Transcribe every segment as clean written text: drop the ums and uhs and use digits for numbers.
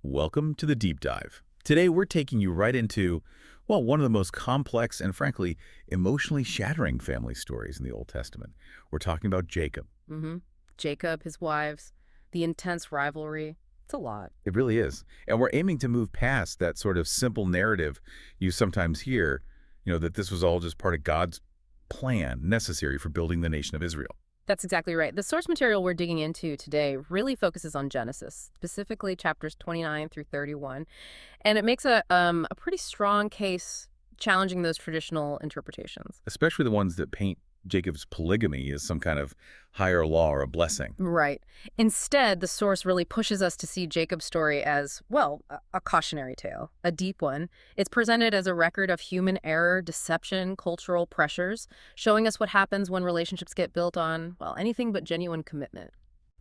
Welcome to the Deep Dive. Today we're taking you right into, well, one of the most complex and frankly, emotionally shattering family stories in the Old Testament. We're talking about Jacob. Mm-hmm. Jacob, his wives, the intense rivalry. It's a lot. It really is. And we're aiming to move past that sort of simple narrative you sometimes hear, that this was all just part of God's plan necessary for building the nation of Israel. That's exactly right. The source material we're digging into today really focuses on Genesis, specifically chapters 29 through 31, and it makes a pretty strong case challenging those traditional interpretations. Especially the ones that paint Jacob's polygamy as some kind of higher law or a blessing. Right. Instead, the source really pushes us to see Jacob's story as, well, a cautionary tale, a deep one. It's presented as a record of human error, deception, cultural pressures, showing us what happens when relationships get built on, well, anything but genuine commitment.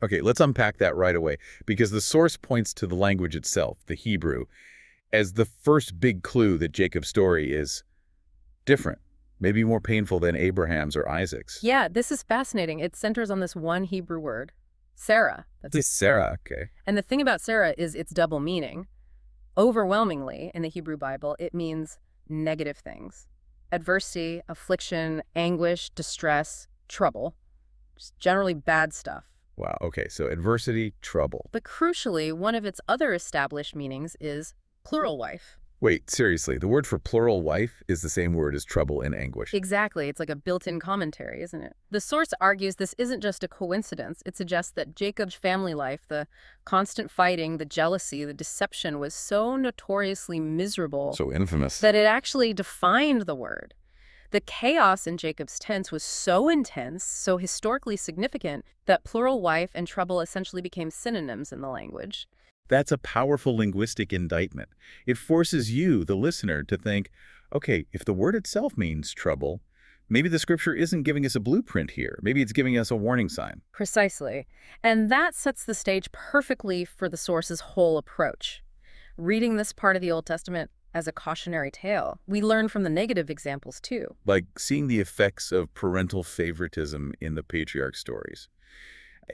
Okay, let's unpack that right away, because the source points to the language itself, the Hebrew, as the first big clue that Jacob's story is different, maybe more painful than Abraham's or Isaac's. Yeah, this is fascinating. It centers on this one Hebrew word, Tsarah. This Sarah, okay. And the thing about Tsarah is its double meaning. Overwhelmingly, in the Hebrew Bible, it means negative things. Adversity, affliction, anguish, distress, trouble. Just generally bad stuff. Wow, okay, so adversity, trouble. But crucially, one of its other established meanings is plural wife. Wait, seriously, the word for plural wife is the same word as trouble and anguish. Exactly. It's like a built-in commentary, isn't it? The source argues this isn't just a coincidence. It suggests that Jacob's family life, the constant fighting, the jealousy, the deception, was so notoriously miserable So infamous. that it actually defined the word. The chaos in Jacob's tents was so intense, so historically significant, that plural wife and trouble essentially became synonyms in the language. That's a powerful linguistic indictment. It forces you, the listener, to think, okay, if the word itself means trouble, maybe the scripture isn't giving us a blueprint here. Maybe it's giving us a warning sign. Precisely. And that sets the stage perfectly for the source's whole approach. Reading this part of the Old Testament as a cautionary tale, we learn from the negative examples too. Like seeing the effects of parental favoritism in the patriarch stories.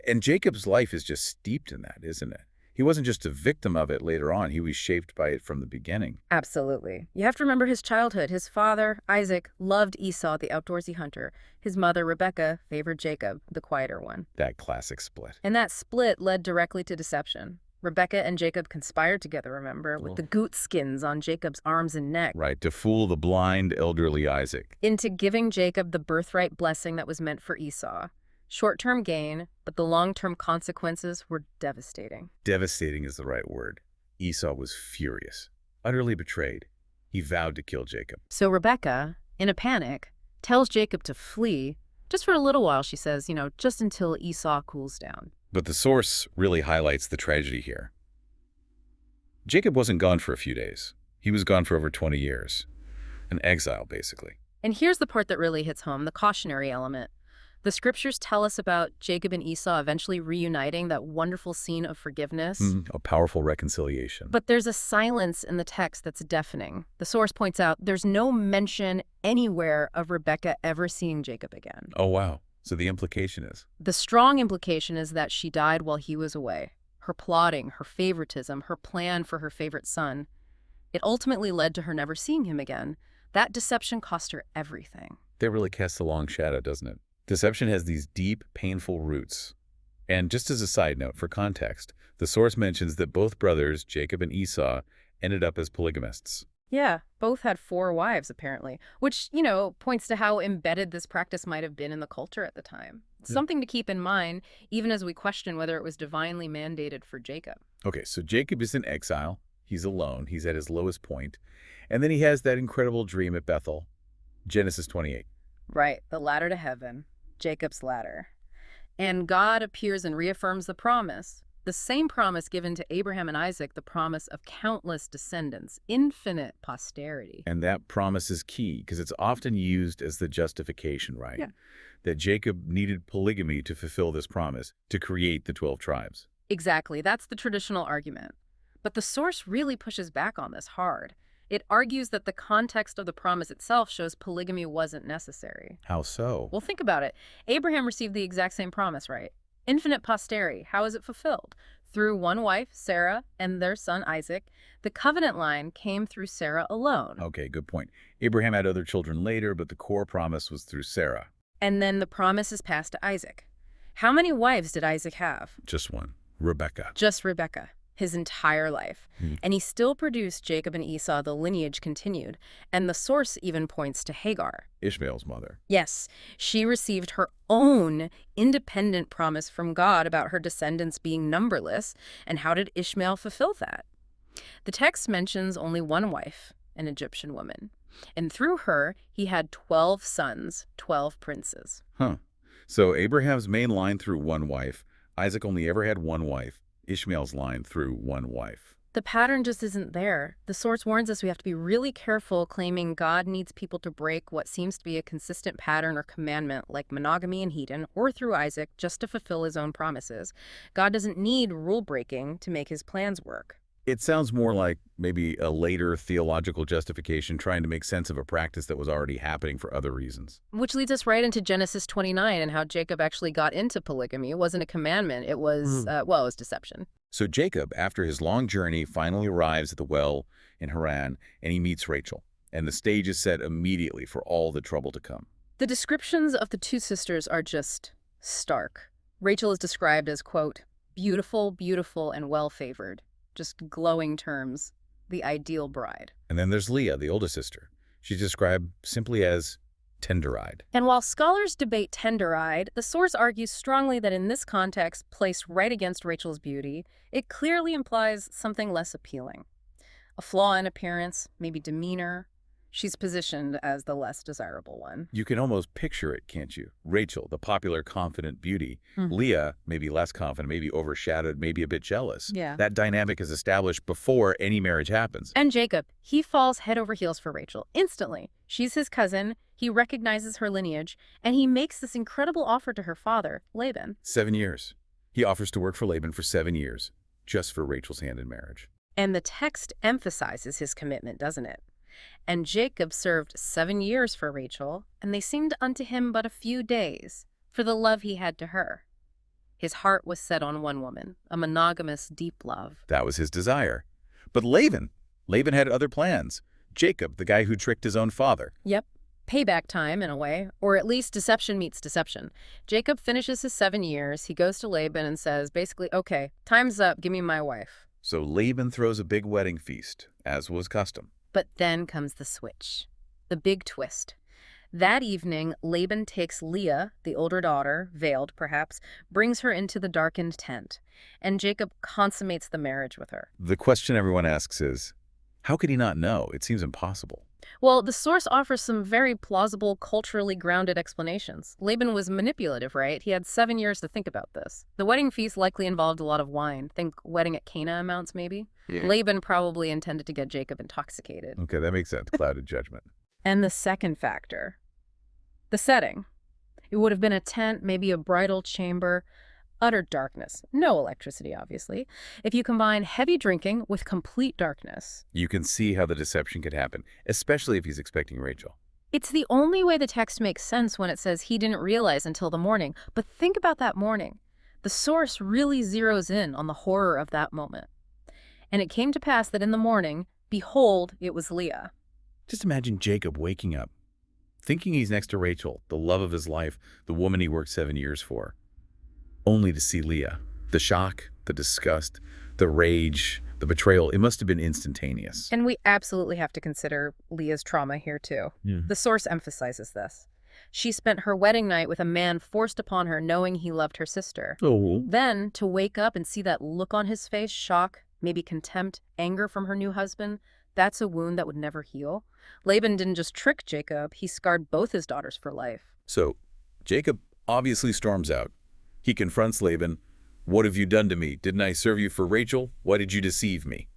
And Jacob's life is just steeped in that, isn't it? He wasn't just a victim of it later on. He was shaped by it from the beginning. Absolutely. You have to remember his childhood. His father, Isaac, loved Esau, the outdoorsy hunter. His mother, Rebekah, favored Jacob, the quieter one. That classic split. And that split led directly to deception. Rebekah and Jacob conspired together, remember, with the goat skins on Jacob's arms and neck. Right, to fool the blind, elderly Isaac. Into giving Jacob the birthright blessing that was meant for Esau. Short-term gain, but the long-term consequences were devastating. Devastating is the right word. Esau was furious, utterly betrayed. He vowed to kill Jacob. So Rebekah, in a panic, tells Jacob to flee, just for a little while, she says, just until Esau cools down. But the source really highlights the tragedy here. Jacob wasn't gone for a few days. He was gone for over 20 years. An exile, basically. And here's the part that really hits home, the cautionary element. The scriptures tell us about Jacob and Esau eventually reuniting, that wonderful scene of forgiveness. A powerful reconciliation. But there's a silence in the text that's deafening. The source points out there's no mention anywhere of Rebekah ever seeing Jacob again. Oh, wow. So the implication is? The strong implication is that she died while he was away. Her plotting, her favoritism, her plan for her favorite son. It ultimately led to her never seeing him again. That deception cost her everything. That really casts a long shadow, doesn't it? Deception has these deep, painful roots. And just as a side note, for context, the source mentions that both brothers, Jacob and Esau, ended up as polygamists. Yeah, both had 4 wives, apparently, which, points to how embedded this practice might have been in the culture at the time. It's something to keep in mind, even as we question whether it was divinely mandated for Jacob. Okay, so Jacob is in exile. He's alone. He's at his lowest point. And then he has that incredible dream at Bethel, Genesis 28. Right, the ladder to heaven. Jacob's ladder. And God appears and reaffirms the promise, the same promise given to Abraham and Isaac, the promise of countless descendants, infinite posterity. And that promise is key because it's often used as the justification, right? Yeah. That Jacob needed polygamy to fulfill this promise, to create the 12 tribes. Exactly, that's the traditional argument. But the source really pushes back on this hard. It argues that the context of the promise itself shows polygamy wasn't necessary. How so? Well, think about it. Abraham received the exact same promise, right? Infinite posterity. How is it fulfilled? through one wife, Sarah, and their son Isaac. The covenant line came through Sarah alone. Okay, good point. Abraham had other children later, but the core promise was through Sarah. And then the promise is passed to Isaac. How many wives did Isaac have? Just one, Rebekah. Just Rebekah, his entire life. And he still produced Jacob and Esau. The lineage continued. And the source even points to Hagar, Ishmael's mother. Yes, she received her own independent promise from God about her descendants being numberless. And how did Ishmael fulfill that? The text mentions only one wife, an Egyptian woman. And through her, he had 12 sons, 12 princes. So Abraham's main line through one wife, Isaac only ever had one wife, Ishmael's line through one wife. The pattern just isn't there. The source warns us we have to be really careful claiming God needs people to break what seems to be a consistent pattern or commandment like monogamy in Eden or through Isaac just to fulfill his own promises. God doesn't need rule breaking to make his plans work. It sounds more like maybe a later theological justification trying to make sense of a practice that was already happening for other reasons. Which leads us right into Genesis 29 and how Jacob actually got into polygamy. It wasn't a commandment. It was, it was deception. So Jacob, after his long journey, finally arrives at the well in Haran, and he meets Rachel. And the stage is set immediately for all the trouble to come. The descriptions of the two sisters are just stark. Rachel is described as, quote, beautiful, beautiful, and well-favored. Just glowing terms, the ideal bride. And then there's Leah, the oldest sister. She's described simply as tender-eyed. And while scholars debate tender-eyed, the source argues strongly that in this context, placed right against Rachel's beauty, it clearly implies something less appealing. A flaw in appearance, maybe demeanor. She's positioned as the less desirable one. You can almost picture it, can't you? Rachel, the popular, confident beauty. Leah, maybe less confident, maybe overshadowed, maybe a bit jealous. Yeah. That dynamic is established before any marriage happens. And Jacob, he falls head over heels for Rachel instantly. She's his cousin, he recognizes her lineage, and he makes this incredible offer to her father, Laban. 7 years. He offers to work for Laban for 7 years, just for Rachel's hand in marriage. And the text emphasizes his commitment, doesn't it? And Jacob served 7 years for Rachel, and they seemed unto him but a few days, for the love he had to her. His heart was set on one woman, a monogamous, deep love. That was his desire. But Laban had other plans. Jacob, the guy who tricked his own father. Yep. Payback time, in a way, or at least deception meets deception. Jacob finishes his 7 years. He goes to Laban and says, basically, okay, time's up, give me my wife. So Laban throws a big wedding feast, as was custom. But then comes the switch, the big twist. That evening, Laban takes Leah, the older daughter, veiled perhaps, brings her into the darkened tent, and Jacob consummates the marriage with her. The question everyone asks is, how could he not know? It seems impossible. Well, the source offers some very plausible, culturally grounded explanations. Laban was manipulative, right? He had 7 years to think about this. The wedding feast likely involved a lot of wine. Think wedding at Cana amounts, maybe? Yeah. Laban probably intended to get Jacob intoxicated. Okay, that makes sense. Clouded judgment. And the second factor, the setting. It would have been a tent, maybe a bridal chamber, utter darkness. No electricity, obviously. If you combine heavy drinking with complete darkness. You can see how the deception could happen, especially if he's expecting Rachel. It's the only way the text makes sense when it says he didn't realize until the morning. But think about that morning. The source really zeroes in on the horror of that moment. And it came to pass that in the morning, behold, it was Leah. Just imagine Jacob waking up, thinking he's next to Rachel, the love of his life, the woman he worked 7 years for, only to see Leah. The shock, the disgust, the rage, the betrayal, it must have been instantaneous. And we absolutely have to consider Leah's trauma here too. Yeah. The source emphasizes this. She spent her wedding night with a man forced upon her knowing he loved her sister. Oh. Then to wake up and see that look on his face, shock, maybe contempt, anger from her new husband, that's a wound that would never heal. Laban didn't just trick Jacob, he scarred both his daughters for life. So Jacob obviously storms out. He confronts Laban. What have you done to me? Didn't I serve you for Rachel? Why did you deceive me?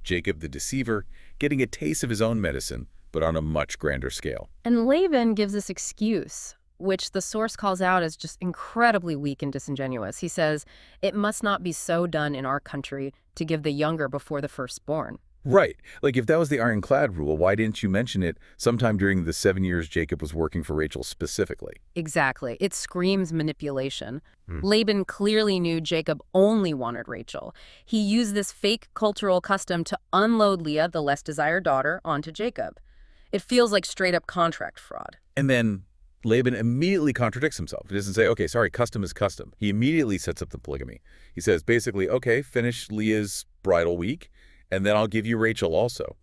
Jacob, the deceiver, getting a taste of his own medicine, but on a much grander scale. And Laban gives this excuse, which the source calls out as just incredibly weak and disingenuous. He says, it must not be so done in our country to give the younger before the firstborn. Right. Like if that was the ironclad rule, why didn't you mention it sometime during the 7 years Jacob was working for Rachel specifically? Exactly. It screams manipulation. Hmm. Laban clearly knew Jacob only wanted Rachel. He used this fake cultural custom to unload Leah, the less desired daughter, onto Jacob. It feels like straight-up contract fraud. And then Laban immediately contradicts himself. He doesn't say, okay, sorry, custom is custom. He immediately sets up the polygamy. He says basically, okay, finish Leah's bridal week, and then I'll give you Rachel also.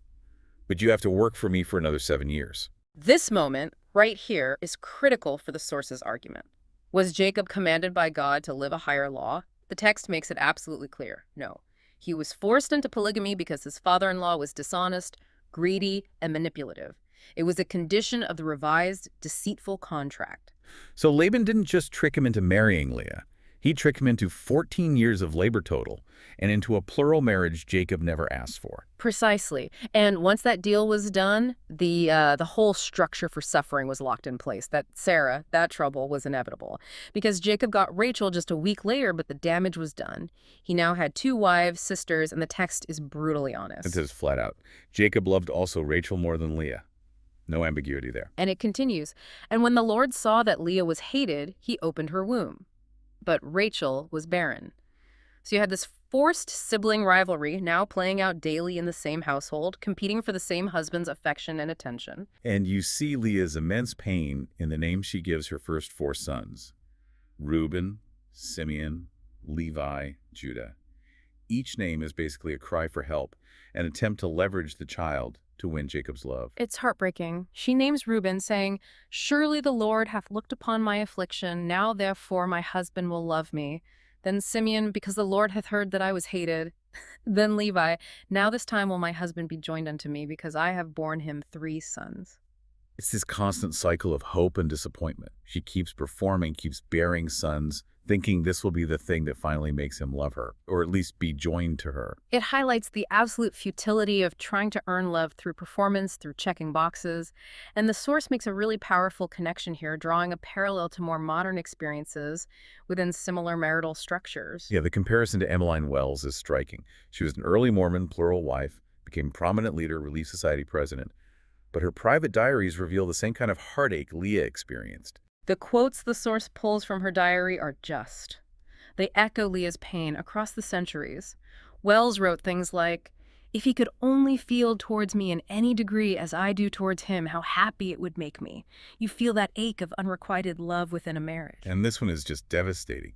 But you have to work for me for another 7 years. This moment, right here, is critical for the source's argument. Was Jacob commanded by God to live a higher law? The text makes it absolutely clear. No. He was forced into polygamy because his father-in-law was dishonest, greedy, and manipulative. It was a condition of the revised, deceitful contract. So Laban didn't just trick him into marrying Leah. He tricked him into 14 years of labor total and into a plural marriage Jacob never asked for. Precisely. And once that deal was done, the whole structure for suffering was locked in place. That Tsarah, that trouble was inevitable. Because Jacob got Rachel just a week later, but the damage was done. He now had 2 wives, sisters, and the text is brutally honest. It says flat out, Jacob loved also Rachel more than Leah. No ambiguity there. And it continues. And when the Lord saw that Leah was hated, he opened her womb. But Rachel was barren. So you had this forced sibling rivalry now playing out daily in the same household, competing for the same husband's affection and attention. And you see Leah's immense pain in the name she gives her first 4 sons, Reuben, Simeon, Levi, Judah. Each name is basically a cry for help, an attempt to leverage the child to win Jacob's love. It's heartbreaking. She names Reuben, saying, "Surely the Lord hath looked upon my affliction. Now therefore my husband will love me." Then Simeon, because the Lord hath heard that I was hated. Then Levi, now this time will my husband be joined unto me, because I have borne him 3 sons. It's this constant cycle of hope and disappointment. She keeps performing, keeps bearing sons, thinking this will be the thing that finally makes him love her, or at least be joined to her. It highlights the absolute futility of trying to earn love through performance, through checking boxes. And the source makes a really powerful connection here, drawing a parallel to more modern experiences within similar marital structures. Yeah, the comparison to Emmeline Wells is striking. She was an early Mormon plural wife, became prominent leader, Relief Society president, but her private diaries reveal the same kind of heartache Leah experienced. The quotes the source pulls from her diary are just. They echo Leah's pain across the centuries. Wells wrote things like, "If he could only feel towards me in any degree as I do towards him, how happy it would make me." You feel that ache of unrequited love within a marriage. And this one is just devastating.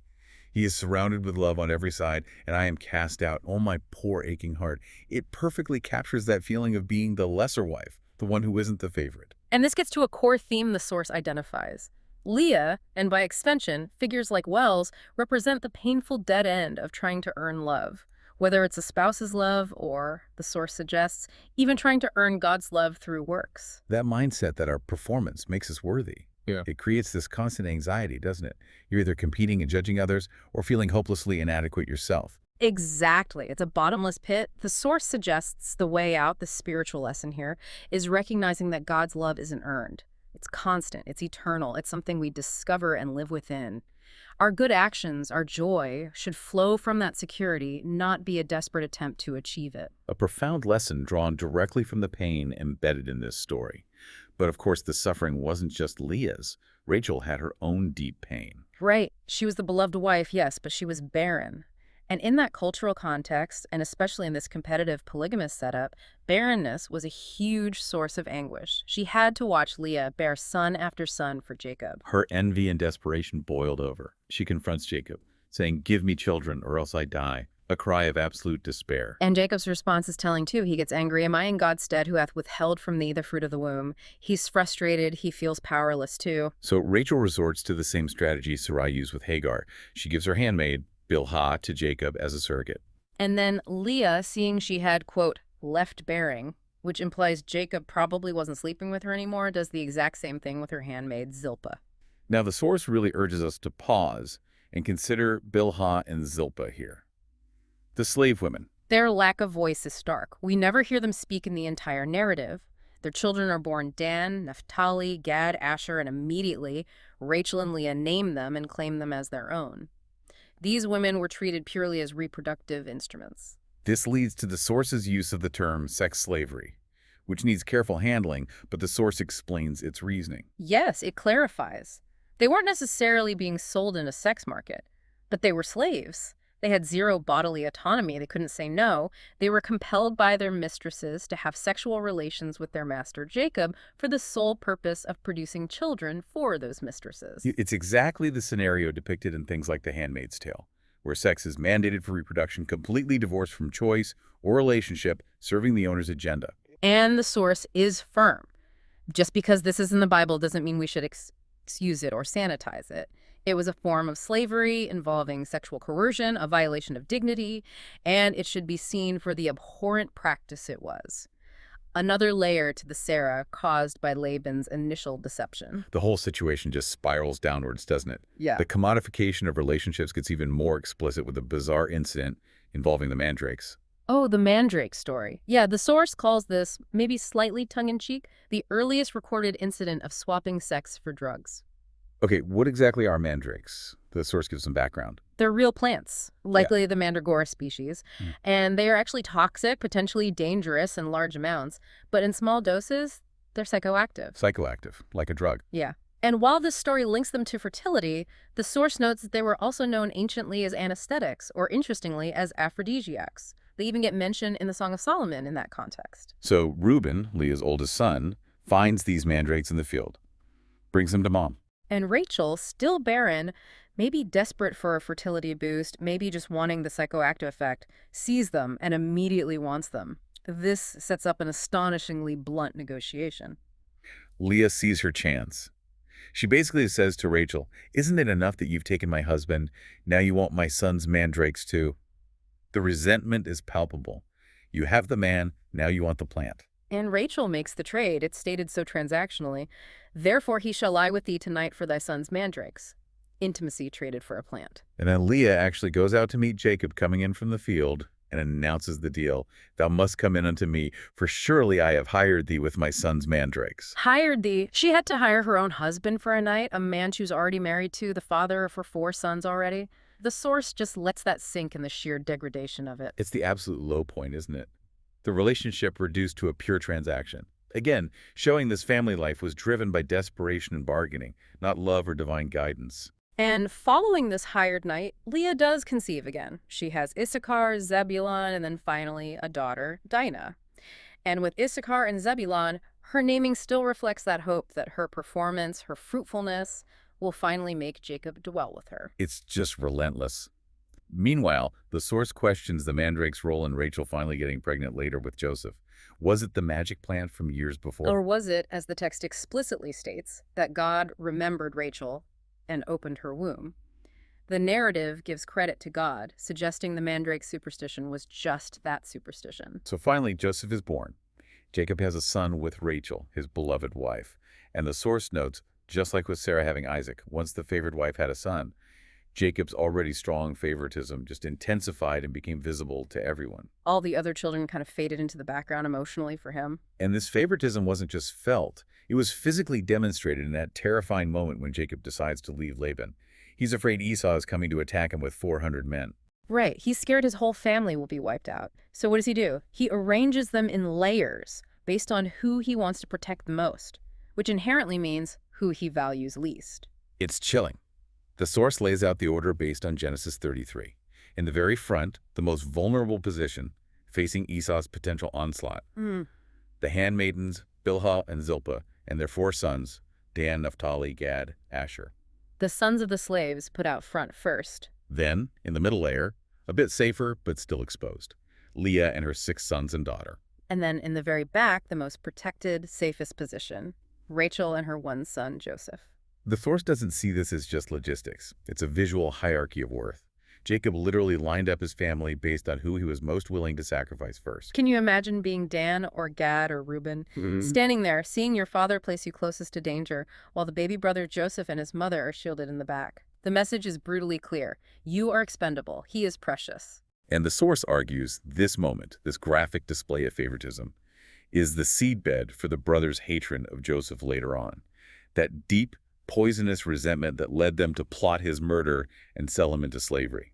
He is surrounded with love on every side, and I am cast out. Oh, my poor aching heart. It perfectly captures that feeling of being the lesser wife, the one who isn't the favorite. And this gets to a core theme the source identifies. Leah, and by extension, figures like Wells, represent the painful dead end of trying to earn love. Whether it's a spouse's love or, the source suggests, even trying to earn God's love through works. That mindset that our performance makes us worthy. Yeah. It creates this constant anxiety, doesn't it? You're either competing and judging others or feeling hopelessly inadequate yourself. Exactly. It's a bottomless pit. The source suggests the way out, the spiritual lesson here, is recognizing that God's love isn't earned. It's constant, it's eternal, it's something we discover and live within. Our good actions, our joy, should flow from that security, not be a desperate attempt to achieve it. A profound lesson drawn directly from the pain embedded in this story. But of course, the suffering wasn't just Leah's. Rachel had her own deep pain. Right. She was the beloved wife, yes, but she was barren. And in that cultural context, and especially in this competitive polygamous setup, barrenness was a huge source of anguish. She had to watch Leah bear son after son for Jacob. Her envy and desperation boiled over. She confronts Jacob, saying, "Give me children, or else I die," a cry of absolute despair. And Jacob's response is telling too. He gets angry. "Am I in God's stead who hath withheld from thee the fruit of the womb?" He's frustrated. He feels powerless too. So Rachel resorts to the same strategy Sarai used with Hagar. She gives her handmaid, Bilhah, to Jacob as a surrogate. And then Leah, seeing she had, quote, left bearing, which implies Jacob probably wasn't sleeping with her anymore, does the exact same thing with her handmaid, Zilpah. Now, the source really urges us to pause and consider Bilhah and Zilpah here. The slave women. Their lack of voice is stark. We never hear them speak in the entire narrative. Their children are born Dan, Naphtali, Gad, Asher, and immediately Rachel and Leah name them and claim them as their own. These women were treated purely as reproductive instruments. This leads to the source's use of the term sex slavery, which needs careful handling, but the source explains its reasoning. Yes, it clarifies. They weren't necessarily being sold in a sex market, but they were slaves. They had zero bodily autonomy. They couldn't say no. They were compelled by their mistresses to have sexual relations with their master Jacob for the sole purpose of producing children for those mistresses. It's exactly the scenario depicted in things like The Handmaid's Tale, where sex is mandated for reproduction, completely divorced from choice or relationship, serving the owner's agenda. And the source is firm. Just because this is in the Bible doesn't mean we should excuse it or sanitize it. It was a form of slavery involving sexual coercion, a violation of dignity, and it should be seen for the abhorrent practice it was. Another layer to the Tsarah caused by Laban's initial deception. The whole situation just spirals downwards, doesn't it? Yeah. The commodification of relationships gets even more explicit with a bizarre incident involving the mandrakes. Oh, the mandrake story. Yeah, the source calls this, maybe slightly tongue-in-cheek, the earliest recorded incident of swapping sex for drugs. Okay, what exactly are mandrakes? The source gives some background. They're real plants, likely the mandragora species, and they are actually toxic, potentially dangerous in large amounts, but in small doses, they're psychoactive. Psychoactive, like a drug. Yeah. And while this story links them to fertility, the source notes that they were also known anciently as anesthetics, or interestingly, as aphrodisiacs. They even get mentioned in the Song of Solomon in that context. So Reuben, Leah's oldest son, finds these mandrakes in the field, brings them to mom. And Rachel, still barren, maybe desperate for a fertility boost, maybe just wanting the psychoactive effect, sees them and immediately wants them. This sets up an astonishingly blunt negotiation. Leah sees her chance. She basically says to Rachel, "Isn't it enough that you've taken my husband? Now you want my son's mandrakes too." The resentment is palpable. You have the man, now you want the plant. And Rachel makes the trade. It's stated so transactionally. Therefore he shall lie with thee tonight for thy son's mandrakes. Intimacy traded for a plant. And then Leah actually goes out to meet Jacob coming in from the field and announces the deal. "Thou must come in unto me, for surely I have hired thee with my son's mandrakes." Hired thee. She had to hire her own husband for a night, a man she was already married to, the father of her 4 sons already. The source just lets that sink in the sheer degradation of it. It's the absolute low point, isn't it? The relationship reduced to a pure transaction. Again, showing this family life was driven by desperation and bargaining, not love or divine guidance. And following this hired night, Leah does conceive again. She has Issachar, Zebulun, and then finally a daughter, Dinah. And with Issachar and Zebulun, her naming still reflects that hope that her performance, her fruitfulness, will finally make Jacob dwell with her. It's just relentless. Meanwhile, the source questions the mandrake's role in Rachel finally getting pregnant later with Joseph. Was it the magic plant from years before? Or was it, as the text explicitly states, that God remembered Rachel and opened her womb? The narrative gives credit to God, suggesting the mandrake superstition was just that superstition. So finally, Joseph is born. Jacob has a son with Rachel, his beloved wife. And the source notes, just like with Sarah having Isaac, once the favored wife had a son, Jacob's already strong favoritism just intensified and became visible to everyone. All the other children kind of faded into the background emotionally for him. And this favoritism wasn't just felt, it was physically demonstrated in that terrifying moment when Jacob decides to leave Laban. He's afraid Esau is coming to attack him with 400 men. Right. He's scared his whole family will be wiped out. So what does he do? He arranges them in layers based on who he wants to protect the most, which inherently means who he values least. It's chilling. The source lays out the order based on Genesis 33. In the very front, the most vulnerable position, facing Esau's potential onslaught. The handmaidens, Bilhah and Zilpah, and their 4 sons, Dan, Naphtali, Gad, Asher. The sons of the slaves put out front first. Then, in the middle layer, a bit safer but still exposed, Leah and her 6 sons and daughter. And then in the very back, the most protected, safest position, Rachel and her 1 son, Joseph. The source doesn't see this as just logistics. It's a visual hierarchy of worth. Jacob literally lined up his family based on who he was most willing to sacrifice first. Can you imagine being Dan or Gad or Reuben, standing there, seeing your father place you closest to danger, while the baby brother Joseph and his mother are shielded in the back? The message is brutally clear. You are expendable. He is precious. And the source argues this moment, this graphic display of favoritism, is the seedbed for the brothers' hatred of Joseph later on. That deep, poisonous resentment that led them to plot his murder and sell him into slavery.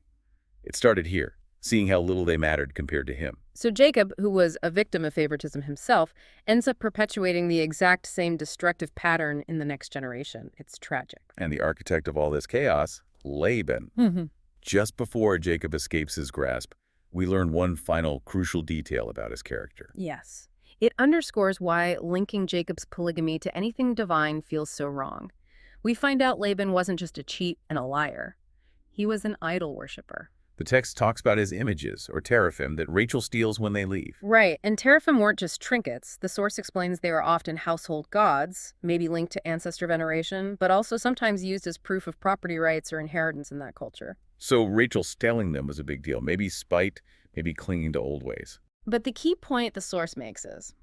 It started here, seeing how little they mattered compared to him. So Jacob, who was a victim of favoritism himself, ends up perpetuating the exact same destructive pattern in the next generation. It's tragic. And the architect of all this chaos, Laban. Just before Jacob escapes his grasp, we learn one final crucial detail about his character. Yes. It underscores why linking Jacob's polygamy to anything divine feels so wrong. We find out Laban wasn't just a cheat and a liar. He was an idol worshiper. The text talks about his images, or teraphim, that Rachel steals when they leave. Right, and teraphim weren't just trinkets. The source explains they were often household gods, maybe linked to ancestor veneration, but also sometimes used as proof of property rights or inheritance in that culture. So Rachel stealing them was a big deal. Maybe spite, maybe clinging to old ways. But the key point the source makes is,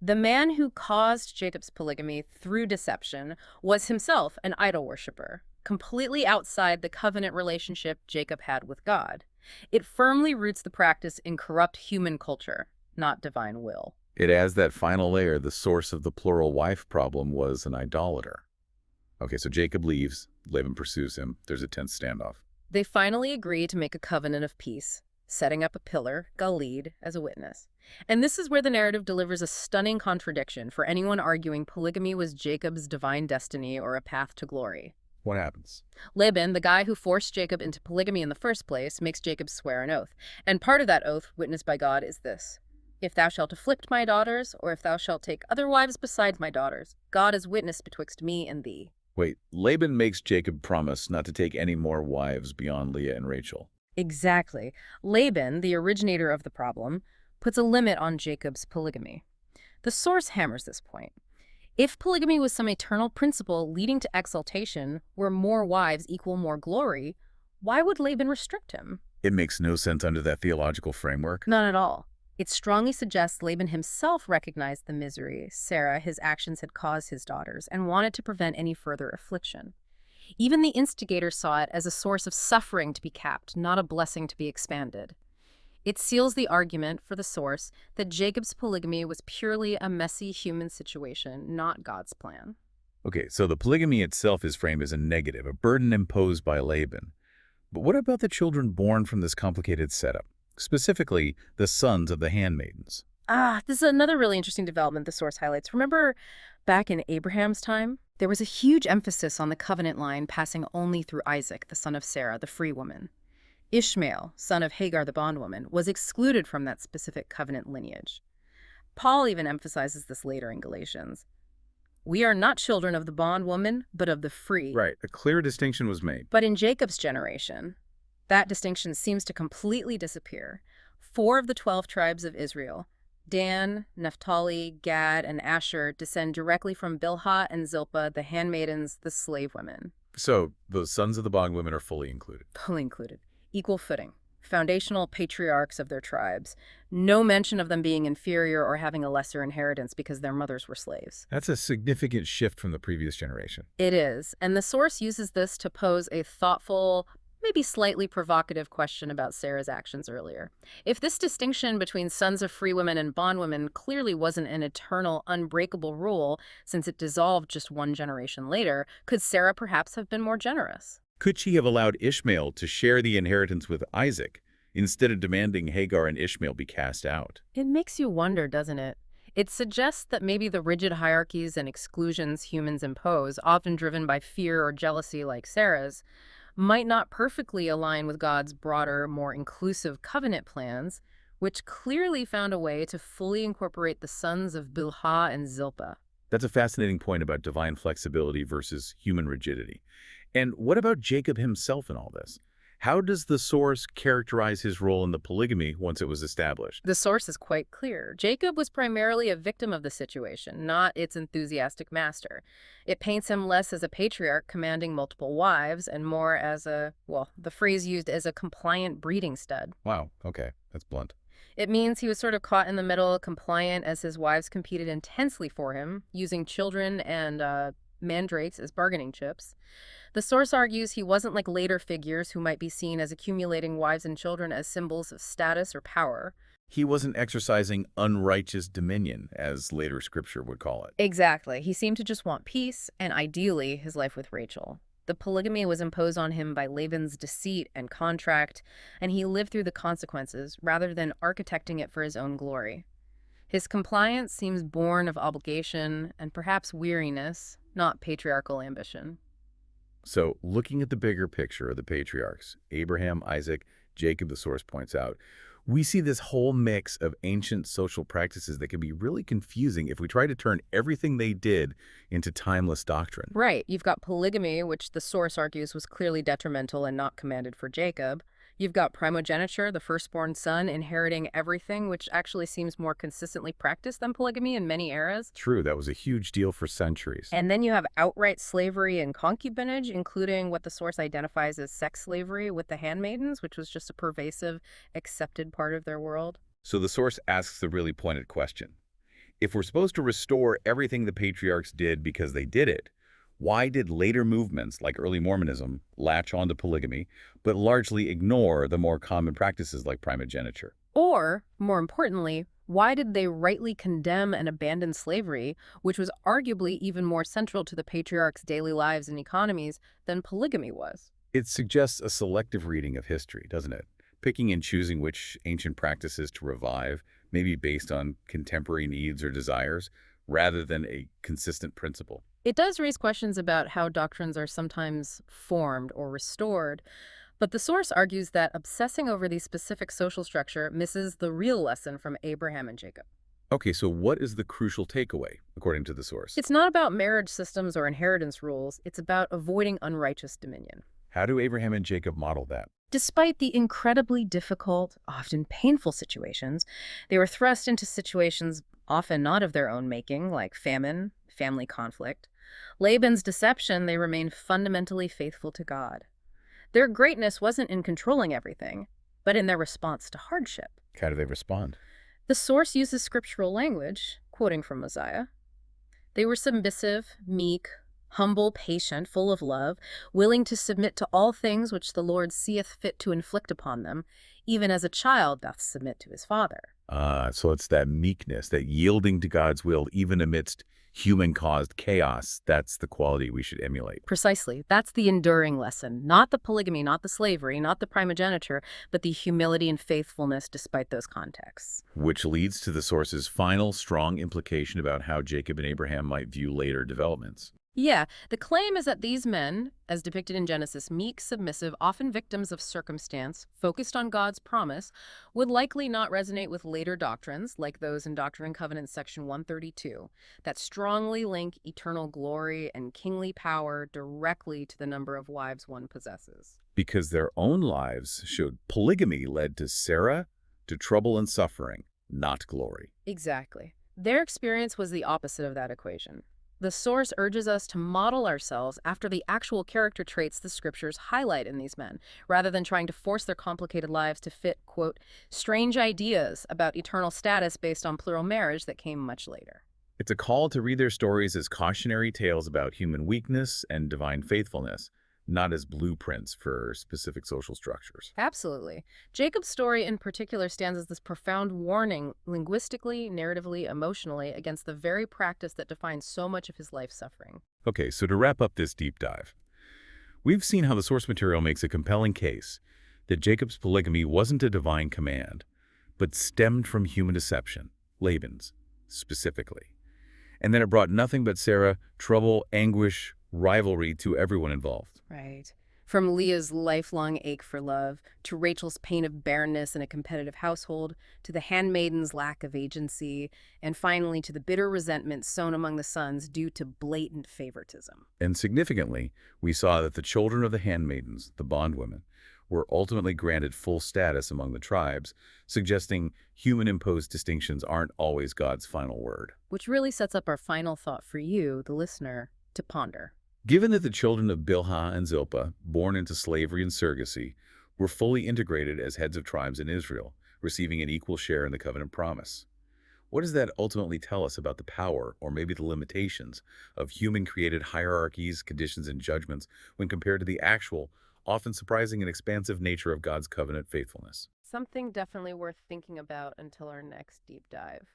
the man who caused Jacob's polygamy through deception was himself an idol worshiper, completely outside the covenant relationship Jacob had with God. It firmly roots the practice in corrupt human culture, not divine will. It adds that final layer. The source of the plural wife problem was an idolater. Okay, so Jacob leaves. Laban pursues him. There's a tense standoff. They finally agree to make a covenant of peace, setting up a pillar, Galid, as a witness. And this is where the narrative delivers a stunning contradiction for anyone arguing polygamy was Jacob's divine destiny or a path to glory. What happens? Laban, the guy who forced Jacob into polygamy in the first place, makes Jacob swear an oath. And part of that oath, witnessed by God, is this: "If thou shalt afflict my daughters, or if thou shalt take other wives besides my daughters, God is witness betwixt me and thee." Wait, Laban makes Jacob promise not to take any more wives beyond Leah and Rachel. Exactly. Laban, the originator of the problem, puts a limit on Jacob's polygamy. The source hammers this point. If polygamy was some eternal principle leading to exaltation, where more wives equal more glory, why would Laban restrict him? It makes no sense under that theological framework. None at all. It strongly suggests Laban himself recognized the misery Tsarah, his actions had caused his daughters, and wanted to prevent any further affliction. Even the instigator saw it as a source of suffering to be capped, not a blessing to be expanded. It seals the argument for the source that Jacob's polygamy was purely a messy human situation, not God's plan. Okay, so the polygamy itself is framed as a negative, a burden imposed by Laban. But what about the children born from this complicated setup? Specifically, the sons of the handmaidens. This is another really interesting development the source highlights. Remember back in Abraham's time? There was a huge emphasis on the covenant line passing only through Isaac, the son of Sarah, the free woman. Ishmael, son of Hagar the bondwoman, was excluded from that specific covenant lineage. Paul even emphasizes this later in Galatians. We are not children of the bondwoman, but of the free. Right, a clear distinction was made. But in Jacob's generation, that distinction seems to completely disappear. 4 of the 12 tribes of Israel, Dan, Naphtali, Gad, and Asher, descend directly from Bilhah and Zilpah, the handmaidens, the slave women. So, those sons of the bondwomen are fully included. Fully included. Equal footing. Foundational patriarchs of their tribes. No mention of them being inferior or having a lesser inheritance because their mothers were slaves. That's a significant shift from the previous generation. It is, and the source uses this to pose a thoughtful, maybe slightly provocative question about Sarah's actions earlier. If this distinction between sons of free women and bondwomen clearly wasn't an eternal, unbreakable rule since it dissolved just one generation later, could Sarah perhaps have been more generous? Could she have allowed Ishmael to share the inheritance with Isaac instead of demanding Hagar and Ishmael be cast out? It makes you wonder, doesn't it? It suggests that maybe the rigid hierarchies and exclusions humans impose, often driven by fear or jealousy like Sarah's, might not perfectly align with God's broader, more inclusive covenant plans, which clearly found a way to fully incorporate the sons of Bilhah and Zilpah. That's a fascinating point about divine flexibility versus human rigidity. And what about Jacob himself in all this? How does the source characterize his role in the polygamy once it was established? The source is quite clear. Jacob was primarily a victim of the situation, not its enthusiastic master. It paints him less as a patriarch commanding multiple wives and more as the phrase used as a compliant breeding stud. Wow, okay, that's blunt. It means he was sort of caught in the middle, compliant as his wives competed intensely for him, using children and mandrakes as bargaining chips. The source argues he wasn't like later figures who might be seen as accumulating wives and children as symbols of status or power. He wasn't exercising unrighteous dominion, as later scripture would call it. Exactly. He seemed to just want peace and, ideally, his life with Rachel. The polygamy was imposed on him by Laban's deceit and contract, and he lived through the consequences rather than architecting it for his own glory. His compliance seems born of obligation and perhaps weariness, not patriarchal ambition. So, looking at the bigger picture of the patriarchs, Abraham, Isaac, Jacob, the source points out, we see this whole mix of ancient social practices that can be really confusing if we try to turn everything they did into timeless doctrine. Right. You've got polygamy, which the source argues was clearly detrimental and not commanded for Jacob. You've got primogeniture, the firstborn son inheriting everything, which actually seems more consistently practiced than polygamy in many eras. True, that was a huge deal for centuries. And then you have outright slavery and concubinage, including what the source identifies as sex slavery with the handmaidens, which was just a pervasive, accepted part of their world. So the source asks the really pointed question. If we're supposed to restore everything the patriarchs did because they did it, why did later movements like early Mormonism latch onto polygamy, but largely ignore the more common practices like primogeniture? Or, more importantly, why did they rightly condemn and abandon slavery, which was arguably even more central to the patriarchs' daily lives and economies than polygamy was? It suggests a selective reading of history, doesn't it? Picking and choosing which ancient practices to revive, maybe based on contemporary needs or desires, rather than a consistent principle. It does raise questions about how doctrines are sometimes formed or restored, but the source argues that obsessing over the specific social structure misses the real lesson from Abraham and Jacob. Okay, so what is the crucial takeaway, according to the source? It's not about marriage systems or inheritance rules, it's about avoiding unrighteous dominion. How do Abraham and Jacob model that? Despite the incredibly difficult, often painful situations, they were thrust into situations often not of their own making, like famine, family conflict. Laban's deception, they remained fundamentally faithful to God. Their greatness wasn't in controlling everything, but in their response to hardship. How do they respond? The source uses scriptural language, quoting from Mosiah. They were submissive, meek, humble, patient, full of love, willing to submit to all things which the Lord seeth fit to inflict upon them, even as a child doth submit to his father. So it's that meekness, that yielding to God's will, even amidst human-caused chaos. That's the quality we should emulate. Precisely. That's the enduring lesson. Not the polygamy, not the slavery, not the primogeniture, but the humility and faithfulness despite those contexts. Which leads to the source's final strong implication about how Jacob and Abraham might view later developments. Yeah, the claim is that these men, as depicted in Genesis, meek, submissive, often victims of circumstance, focused on God's promise, would likely not resonate with later doctrines, like those in Doctrine and Covenants section 132, that strongly link eternal glory and kingly power directly to the number of wives one possesses. Because their own lives showed polygamy led to Tsarah, to trouble and suffering, not glory. Exactly. Their experience was the opposite of that equation. The source urges us to model ourselves after the actual character traits the scriptures highlight in these men, rather than trying to force their complicated lives to fit, quote, strange ideas about eternal status based on plural marriage that came much later. It's a call to read their stories as cautionary tales about human weakness and divine faithfulness, not as blueprints for specific social structures. Absolutely. Jacob's story in particular stands as this profound warning, linguistically, narratively, emotionally, against the very practice that defines so much of his life suffering. Okay, so to wrap up this deep dive, we've seen how the source material makes a compelling case that Jacob's polygamy wasn't a divine command, but stemmed from human deception, Laban's specifically. And then it brought nothing but Tsarah, trouble, anguish, rivalry to everyone involved. Right. From Leah's lifelong ache for love, to Rachel's pain of barrenness in a competitive household, to the handmaiden's lack of agency, and finally to the bitter resentment sown among the sons due to blatant favoritism. And significantly, we saw that the children of the handmaidens, the bondwomen, were ultimately granted full status among the tribes, suggesting human-imposed distinctions aren't always God's final word. Which really sets up our final thought for you, the listener, to ponder. Given that the children of Bilhah and Zilpah, born into slavery and surrogacy, were fully integrated as heads of tribes in Israel, receiving an equal share in the covenant promise, what does that ultimately tell us about the power, or maybe the limitations, of human-created hierarchies, conditions, and judgments when compared to the actual, often surprising and expansive nature of God's covenant faithfulness? Something definitely worth thinking about until our next deep dive.